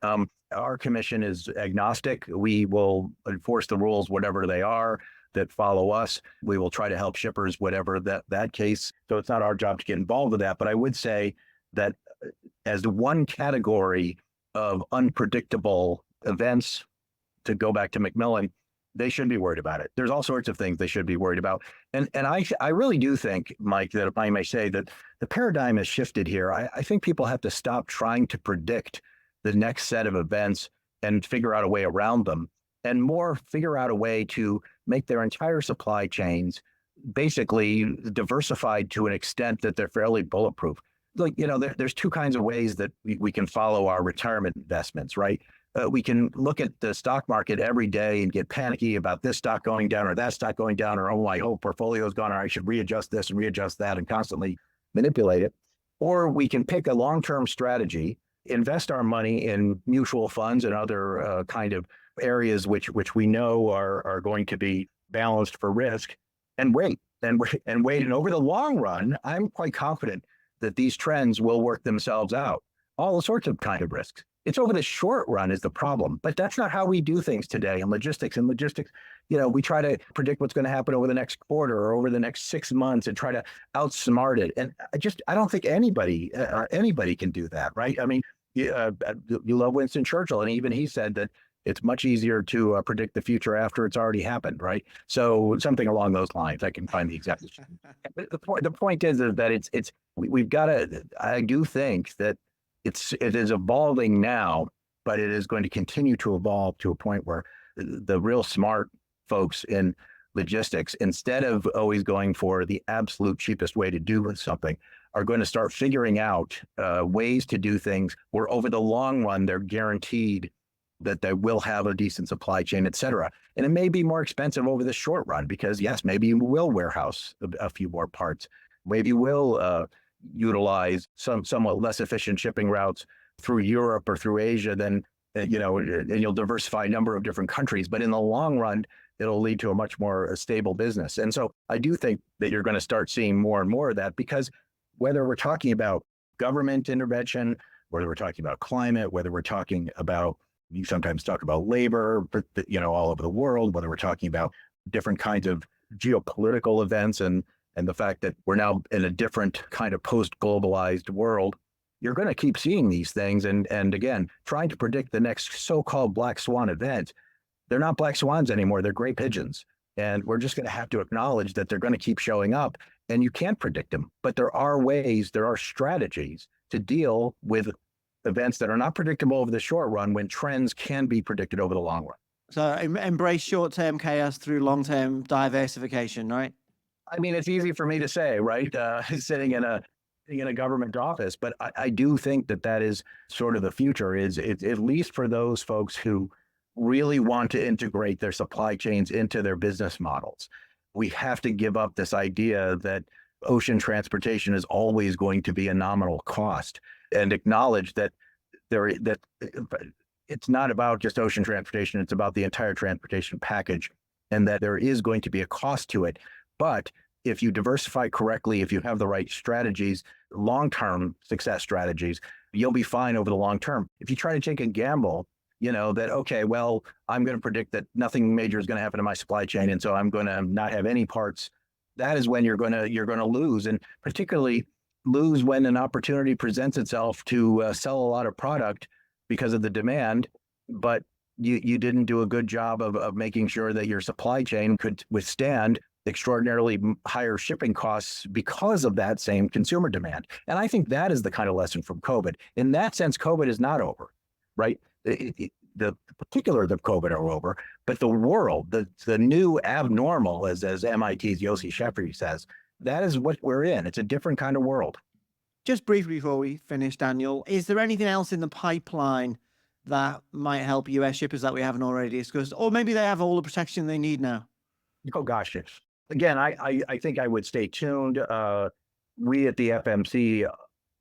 Our commission is agnostic. We will enforce the rules, whatever they are, that follow us. We will try to help shippers, whatever that case. So it's not our job to get involved with that. But I would say that as one category of unpredictable events, to go back to Macmillan, they should be worried about it. There's all sorts of things they should be worried about. And I really do think, Mike, that if I may say, that the paradigm has shifted here. I think people have to stop trying to predict the next set of events and figure out a way around them, and more figure out a way to make their entire supply chains basically diversified to an extent that they're fairly bulletproof. Like, there's two kinds of ways that we can follow our retirement investments, right? We can look at the stock market every day and get panicky about this stock going down or that stock going down, or, oh, my whole portfolio is gone, or I should readjust this and readjust that, and constantly manipulate it. Or we can pick a long-term strategy, invest our money in mutual funds and other kind of areas which we know are going to be balanced for risk, and wait. And over the long run, I'm quite confident that these trends will work themselves out. all sorts of kind of risks. It's over the short run is the problem, but that's not how we do things today in logistics. In logistics, we try to predict what's going to happen over the next quarter or over the next 6 months and try to outsmart it. And I don't think anybody can do that, right? I mean, you love Winston Churchill, and even he said that it's much easier to predict the future after it's already happened, right? So something along those lines. I can find the exact. But the point is that we've got to. I do think that it is evolving now, but it is going to continue to evolve to a point where the real smart folks in logistics, instead of always going for the absolute cheapest way to do something, are going to start figuring out ways to do things where over the long run, they're guaranteed that they will have a decent supply chain, et cetera. And it may be more expensive over the short run because, yes, maybe you will warehouse a few more parts. Maybe you will utilize some somewhat less efficient shipping routes through Europe or through Asia than, and you'll diversify a number of different countries. But in the long run, it'll lead to a much more stable business. And so I do think that you're going to start seeing more and more of that, because whether we're talking about government intervention, whether we're talking about climate, whether we're talking about, you sometimes talk about labor, all over the world, whether we're talking about different kinds of geopolitical events and the fact that we're now in a different kind of post-globalized world, you're going to keep seeing these things. And again, trying to predict the next so-called black swan event, they're not black swans anymore. They're gray pigeons. And we're just going to have to acknowledge that they're going to keep showing up, and you can't predict them. But there are ways, there are strategies to deal with events that are not predictable over the short run when trends can be predicted over the long run. So embrace short-term chaos through long-term diversification, right? I mean, it's easy for me to say, right? Sitting in a government office, but I do think that is sort of the future, is it, at least for those folks who really want to integrate their supply chains into their business models. We have to give up this idea that ocean transportation is always going to be a nominal cost, and acknowledge that it's not about just ocean transportation, it's about the entire transportation package, and that there is going to be a cost to it. But if you diversify correctly, if you have the right strategies, long-term success strategies, you'll be fine over the long term. If you try to take a gamble, that, okay, well, I'm going to predict that nothing major is going to happen to my supply chain, and so I'm going to not have any parts, that is when you're going to lose, and particularly lose when an opportunity presents itself to sell a lot of product because of the demand, but you didn't do a good job of making sure that your supply chain could withstand extraordinarily higher shipping costs because of that same consumer demand. And I think that is the kind of lesson from COVID. In that sense, COVID is not over, right? The particulars of COVID are over, but the world, the new abnormal, as MIT's Yossi Shefri says, that is what we're in. It's a different kind of world. Just briefly before we finish, Daniel, is there anything else in the pipeline that might help US shippers that we haven't already discussed? Or maybe they have all the protection they need now? Oh, gosh, yes. Again, I think I would stay tuned. We at the FMC,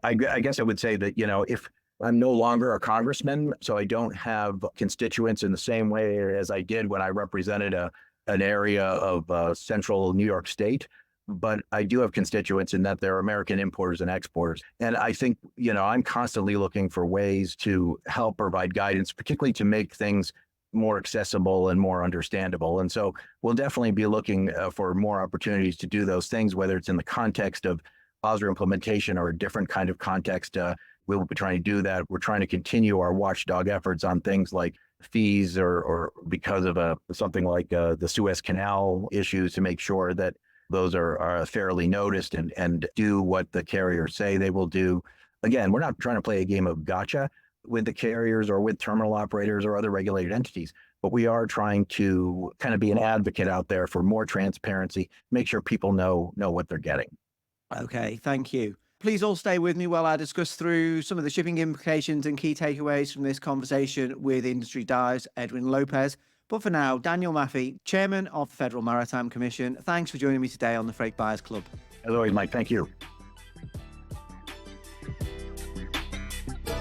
I guess I would say that, if I'm no longer a congressman, so I don't have constituents in the same way as I did when I represented an area of central New York State. But I do have constituents in that they're American importers and exporters. And I think, I'm constantly looking for ways to help provide guidance, particularly to make things more accessible and more understandable. And so we'll definitely be looking for more opportunities to do those things, whether it's in the context of OSRA implementation or a different kind of context. We'll be trying to do that. We're trying to continue our watchdog efforts on things like fees or because of something like the Suez Canal issues, to make sure that those are fairly noticed and do what the carriers say they will do. Again, we're not trying to play a game of gotcha with the carriers or with terminal operators or other regulated entities, but we are trying to kind of be an advocate out there for more transparency, make sure people know what they're getting. Okay, thank you. Please all stay with me while I discuss through some of the shipping implications and key takeaways from this conversation with industry dives Edwin Lopez. But for now, Daniel Maffei, Chairman of the Federal Maritime Commission, thanks for joining me today on the Freight Buyers Club. As always, Mike, thank you.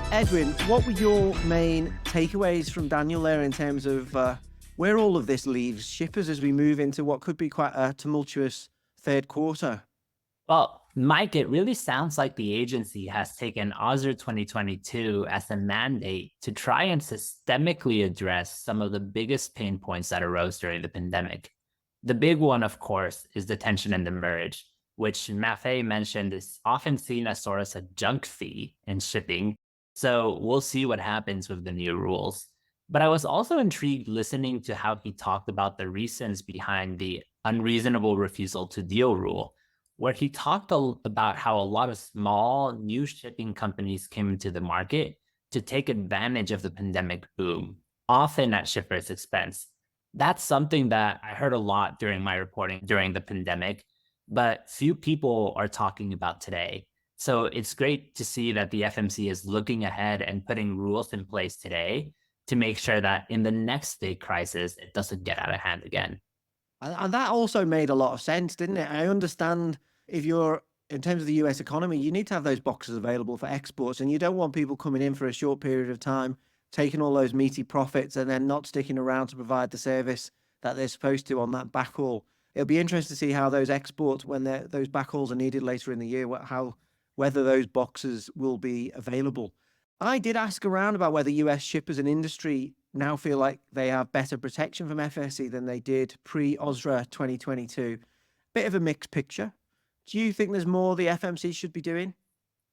Edwin, what were your main takeaways from Daniel there in terms of where all of this leaves shippers as we move into what could be quite a tumultuous third quarter? Well, Mike, it really sounds like the agency has taken OSR 2022 as a mandate to try and systemically address some of the biggest pain points that arose during the pandemic. The big one, of course, is the tension in demurrage, which Maffei mentioned is often seen as sort of a junk fee in shipping. So we'll see what happens with the new rules. But I was also intrigued listening to how he talked about the reasons behind the unreasonable refusal to deal rule, where he talked about how a lot of small new shipping companies came into the market to take advantage of the pandemic boom, often at shippers' expense. That's something that I heard a lot during my reporting during the pandemic, but few people are talking about today. So it's great to see that the FMC is looking ahead and putting rules in place today to make sure that in the next big crisis, it doesn't get out of hand again. And that also made a lot of sense, didn't it? I understand if you're, in terms of the US economy, you need to have those boxes available for exports, and you don't want people coming in for a short period of time, taking all those meaty profits and then not sticking around to provide the service that they're supposed to on that backhaul. It'll be interesting to see how those exports, when those backhauls are needed later in the year, whether those boxes will be available. I did ask around about whether US shippers and industry now feel like they have better protection from FSC than they did pre-OSRA 2022. Bit of a mixed picture. Do you think there's more the FMC should be doing?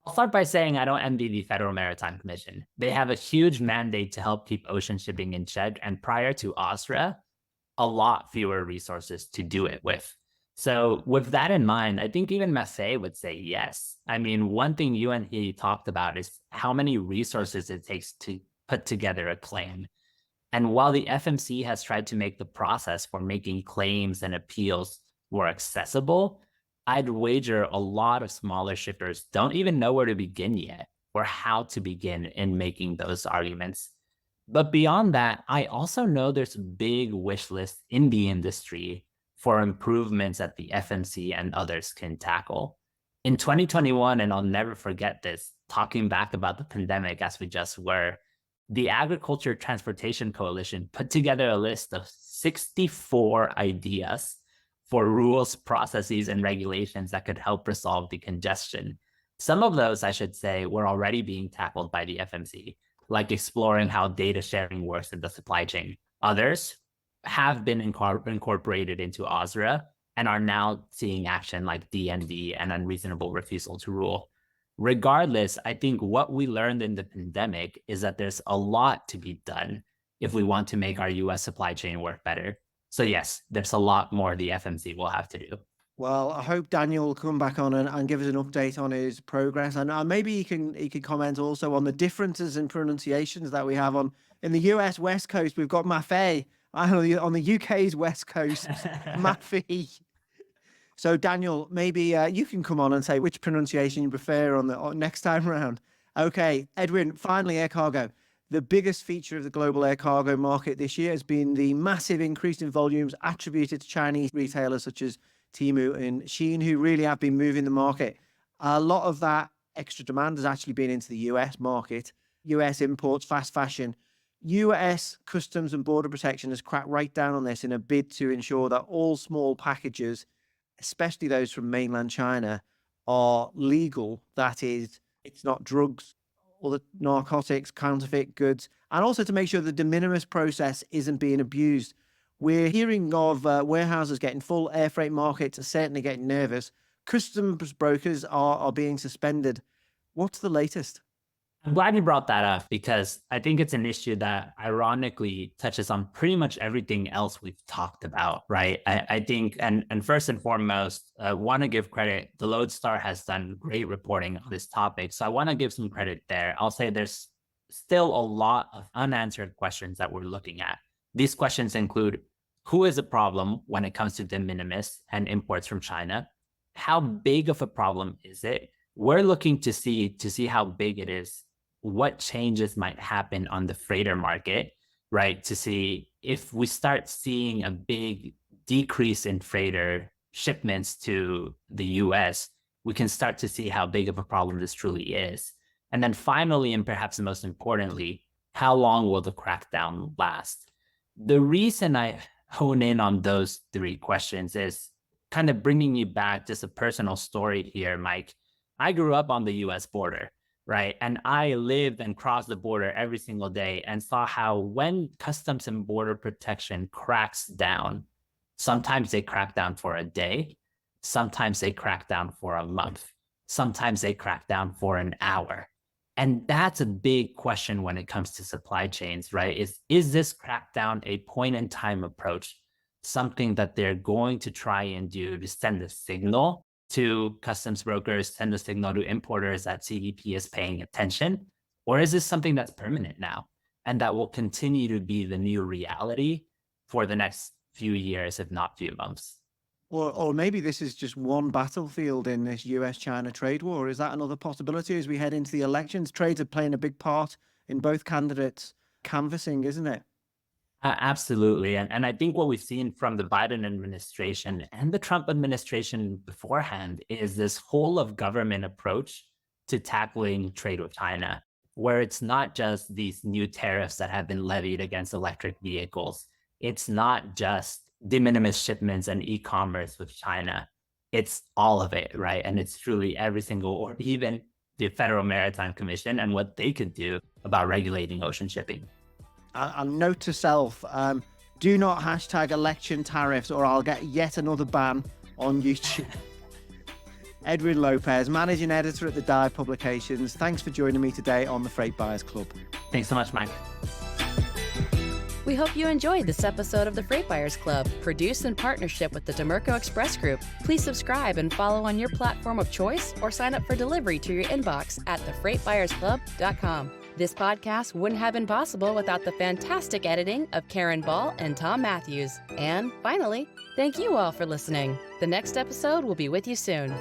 I'll start by saying I don't envy the Federal Maritime Commission. They have a huge mandate to help keep ocean shipping in check, and prior to OSRA, a lot fewer resources to do it with. So with that in mind, I think even Maffei would say yes. I mean, one thing you and he talked about is how many resources it takes to put together a claim. And while the FMC has tried to make the process for making claims and appeals more accessible, I'd wager a lot of smaller shippers don't even know where to begin yet or how to begin in making those arguments. But beyond that, I also know there's a big wish list in the industry for improvements that the FMC and others can tackle. In 2021, and I'll never forget this, talking back about the pandemic as we just were, the Agriculture Transportation Coalition put together a list of 64 ideas for rules, processes, and regulations that could help resolve the congestion. Some of those, I should say, were already being tackled by the FMC, like exploring how data sharing works in the supply chain. Others have been incorporated into OSRA and are now seeing action like DND and unreasonable refusal to rule. Regardless, I think what we learned in the pandemic is that there's a lot to be done if we want to make our US supply chain work better. So yes, there's a lot more the FMC will have to do. Well, I hope Daniel will come back on and give us an update on his progress, and maybe he can comment also on the differences in pronunciations that we have in the US West Coast. We've got Maffei, on the UK's West Coast, Maffei. So Daniel, maybe you can come on and say which pronunciation you prefer on next time around. Okay, Edwin, finally, air cargo. The biggest feature of the global air cargo market this year has been the massive increase in volumes attributed to Chinese retailers such as Temu and Shein, who really have been moving the market. A lot of that extra demand has actually been into the US market. US imports, fast fashion. US Customs and Border Protection has cracked right down on this in a bid to ensure that all small packages, especially those from mainland China, are legal. That is, it's not drugs or the narcotics, counterfeit goods, and also to make sure the de minimis process isn't being abused. We're hearing of warehouses getting full, air freight markets are certainly getting nervous. Customs brokers are being suspended. What's the latest? I'm glad you brought that up because I think it's an issue that ironically touches on pretty much everything else we've talked about, right? I think, and first and foremost, want to give credit. The Lodestar has done great reporting on this topic. So I want to give some credit there. I'll say there's still a lot of unanswered questions that we're looking at. These questions include, who is a problem when it comes to de minimis and imports from China? How big of a problem is it? We're looking to see how big it is, what changes might happen on the freighter market, right? To see if we start seeing a big decrease in freighter shipments to the US, we can start to see how big of a problem this truly is. And then finally, and perhaps most importantly, how long will the crackdown last? The reason I hone in on those three questions is kind of bringing you back, just a personal story here, Mike. I grew up on the US border, right? And I lived and crossed the border every single day and saw how when Customs and Border Protection cracks down, sometimes they crack down for a day, sometimes they crack down for a month, sometimes they crack down for an hour. And that's a big question when it comes to supply chains, right? Is this crackdown a point-in-time approach, something that they're going to try and do to send a signal to customs brokers, send a signal to importers that CBP is paying attention? Or is this something that's permanent now and that will continue to be the new reality for the next few years, if not few months? Or maybe this is just one battlefield in this US-China trade war. Is that another possibility as we head into the elections? Trades are playing a big part in both candidates' canvassing, isn't it? Absolutely. And I think what we've seen from the Biden administration and the Trump administration beforehand is this whole of government approach to tackling trade with China, where it's not just these new tariffs that have been levied against electric vehicles. It's not just de minimis shipments and e-commerce with China. It's all of it, right? And it's truly every single, or even the Federal Maritime Commission and what they could do about regulating ocean shipping. And note to self, do not hashtag election tariffs or I'll get yet another ban on YouTube. Edwin Lopez, Managing Editor at the Dive Publications. Thanks for joining me today on the Freight Buyers Club. Thanks so much, Mike. We hope you enjoyed this episode of the Freight Buyers Club, produced in partnership with the Dimerco Express Group. Please subscribe and follow on your platform of choice or sign up for delivery to your inbox at thefreightbuyersclub.com. This podcast wouldn't have been possible without the fantastic editing of Karen Ball and Tom Matthews. And finally, thank you all for listening. The next episode will be with you soon.